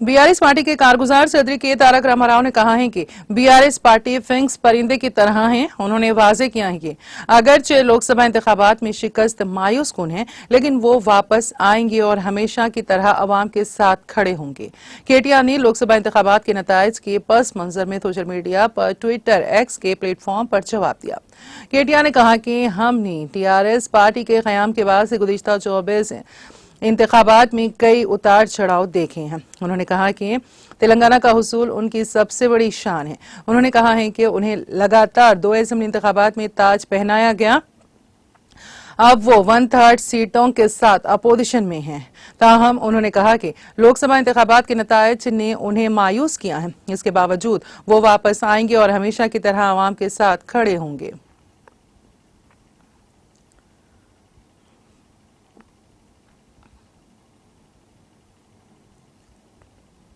BRS party के कारगुजार सदर के तारक रामाराव ने कहा है कि बीआरएस पार्टी फिंक्स परिंदे की तरह है। उन्होंने वाजे किया है कि अगरचे लोकसभा इंतखाबात में शिकस्त मायूस कुन है, लेकिन वो वापस आएंगे और हमेशा की तरह अवाम के साथ खड़े होंगे। केटीआर ने लोकसभा इंतखाबात के नताइज के पस मंजर में सोशल मीडिया पर ट्विटर एक्स के प्लेटफॉर्म पर जवाब दिया। केटीआर ने कहा कि हमने टीआरएस पार्टी के कयाम के बाद से गुज़िश्ता 24 इंतखाबात में कई उतार चढ़ाव देखे हैं। उन्होंने कहा कि तेलंगाना का हुसूल उनकी सबसे बड़ी शान है। उन्होंने कहा है कि उन्हें लगातार 2 असेंबली इंतखाबात में ताज पहनाया गया। अब वो 1/3 सीटों के साथ अपोजिशन में हैं। ताहम उन्होंने कहा कि लोकसभा इंतखाबात के नताइज ने उन्हें मायूस किया है। इसके बावजूद वो वापस आएंगे और हमेशा की तरह आवाम के साथ खड़े होंगे।